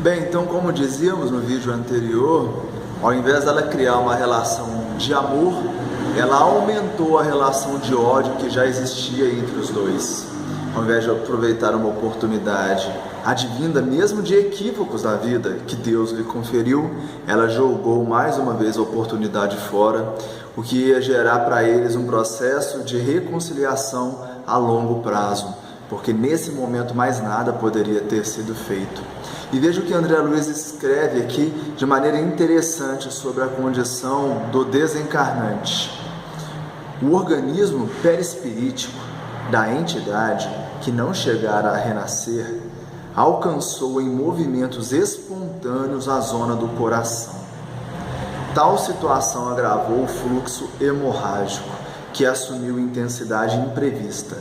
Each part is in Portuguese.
Bem, então como dizíamos no vídeo anterior, ao invés dela criar uma relação de amor, ela aumentou a relação de ódio que já existia entre os dois. Ao invés de aproveitar uma oportunidade advinda mesmo de equívocos na vida que Deus lhe conferiu, ela jogou mais uma vez a oportunidade fora, o que ia gerar para eles um processo de reconciliação a longo prazo, porque nesse momento mais nada poderia ter sido feito. E veja o que André Luiz escreve aqui de maneira interessante sobre a condição do desencarnante. O organismo perispirítico da entidade que não chegara a renascer alcançou em movimentos espontâneos a zona do coração. Tal situação agravou o fluxo hemorrágico, que assumiu intensidade imprevista,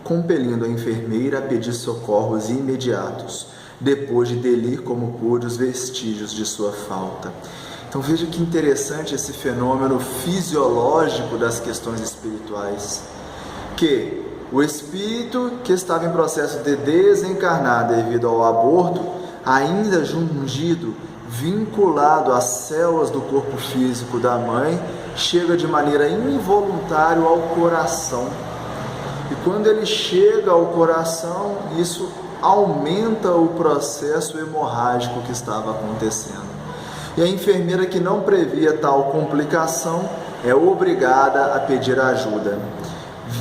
compelindo a enfermeira a pedir socorros imediatos, depois de delir como pôde os vestígios de sua falta. Então veja que interessante esse fenômeno fisiológico das questões espirituais, que o espírito que estava em processo de desencarnar devido ao aborto, ainda jungido, vinculado às células do corpo físico da mãe, chega de maneira involuntária ao coração. E quando ele chega ao coração, isso aumenta o processo hemorrágico que estava acontecendo. E a enfermeira que não previa tal complicação é obrigada a pedir ajuda.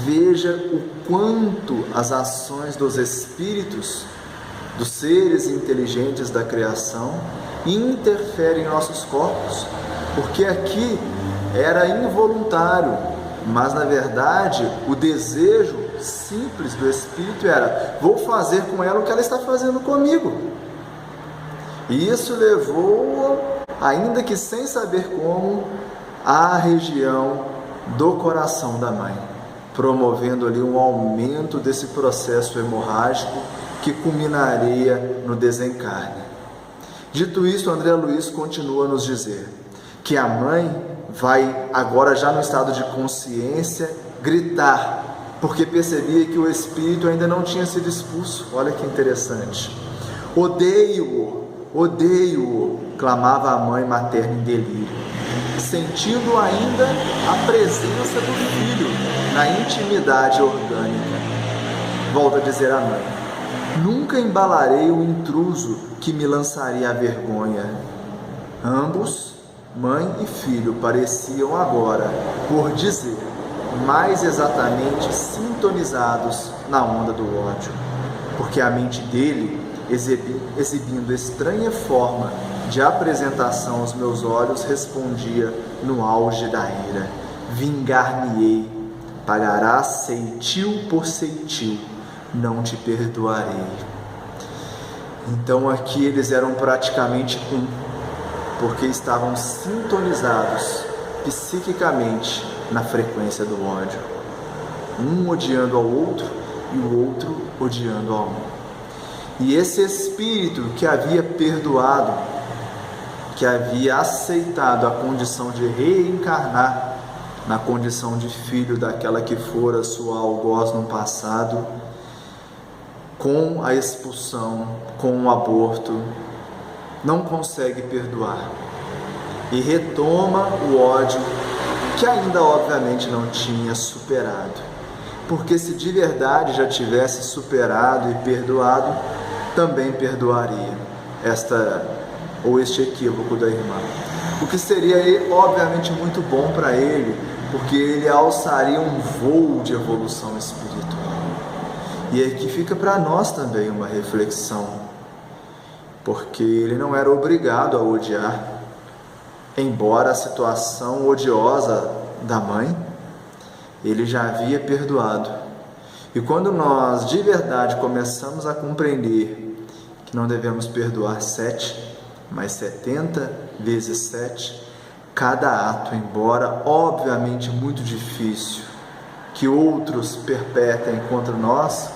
Veja o quanto as ações dos espíritos, dos seres inteligentes da criação, interferem em nossos corpos, porque aqui era involuntário, mas na verdade o desejo simples do espírito era: vou fazer com ela o que ela está fazendo comigo. E isso levou, ainda que sem saber como, à região do coração da mãe, promovendo ali um aumento desse processo hemorrágico que culminaria no desencarne. Dito isso, André Luiz continua a nos dizer que a mãe vai, agora já no estado de consciência, gritar, porque percebia que o espírito ainda não tinha sido expulso. Olha que interessante. Odeio-o, odeio-o, clamava a mãe materna em delírio, sentindo ainda a presença do filho na intimidade orgânica. Volta a dizer a mãe: nunca embalarei o intruso que me lançaria a vergonha. Ambos, mãe e filho, pareciam agora, por dizer, mais exatamente sintonizados na onda do ódio, porque a mente dele, exibindo estranha forma de apresentação aos meus olhos, respondia no auge da ira: vingar-me-ei, pagarás ceitil por ceitil, não te perdoarei. Então aqui eles eram praticamente um, porque estavam sintonizados psiquicamente na frequência do ódio, um odiando ao outro e o outro odiando ao um. E esse espírito que havia perdoado, que havia aceitado a condição de reencarnar na condição de filho daquela que fora sua algoz no passado, com a expulsão, com o aborto, não consegue perdoar e retoma o ódio que ainda obviamente não tinha superado, porque se de verdade já tivesse superado e perdoado, também perdoaria este equívoco da irmã, o que seria obviamente muito bom para ele, porque ele alçaria um voo de evolução espiritual. E aqui fica para nós também uma reflexão, porque ele não era obrigado a odiar, embora a situação odiosa da mãe, ele já havia perdoado. E quando nós de verdade começamos a compreender que não devemos perdoar 7, mas 70 vezes 7, cada ato, embora obviamente muito difícil, que outros perpetrem contra nós,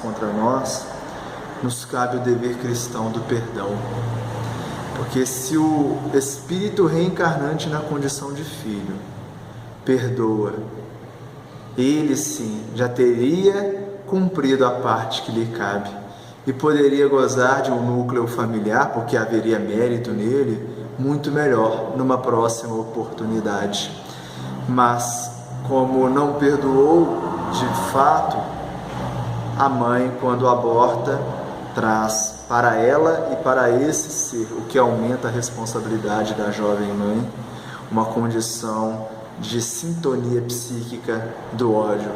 nos cabe o dever cristão do perdão. Porque se o espírito reencarnante na condição de filho perdoa, ele sim já teria cumprido a parte que lhe cabe, e poderia gozar de um núcleo familiar, porque haveria mérito nele, muito melhor numa próxima oportunidade. Mas, como não perdoou de fato, a mãe, quando aborta, traz para ela e para esse ser, o que aumenta a responsabilidade da jovem mãe, uma condição de sintonia psíquica do ódio,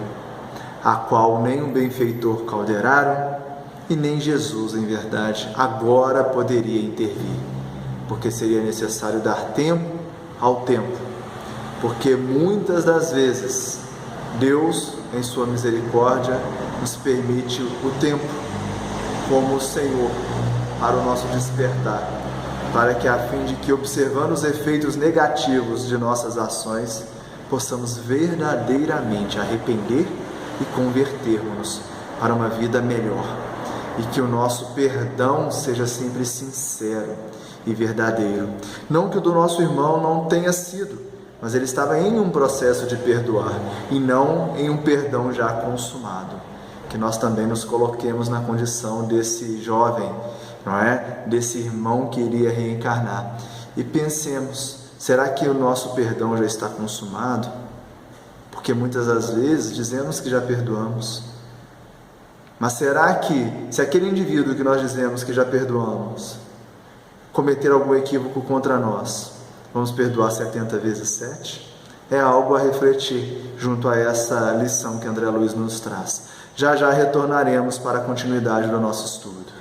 a qual nem um benfeitor Calderaro e nem Jesus, em verdade, agora poderia intervir, porque seria necessário dar tempo ao tempo, porque muitas das vezes Deus, em sua misericórdia, nos permite o tempo como o Senhor para o nosso despertar, para que, a fim de que, observando os efeitos negativos de nossas ações, possamos verdadeiramente arrepender e convertermos-nos para uma vida melhor, e que o nosso perdão seja sempre sincero e verdadeiro. Não que o do nosso irmão não tenha sido, mas ele estava em um processo de perdoar e não em um perdão já consumado. Que nós também nos coloquemos na condição desse jovem, não é? Desse irmão que iria reencarnar, e pensemos: será que o nosso perdão já está consumado? Porque muitas das vezes dizemos que já perdoamos, mas será que, se aquele indivíduo que nós dizemos que já perdoamos cometer algum equívoco contra nós, vamos perdoar 70 vezes 7? É algo a refletir junto a essa lição que André Luiz nos traz. Já já retornaremos para a continuidade do nosso estudo.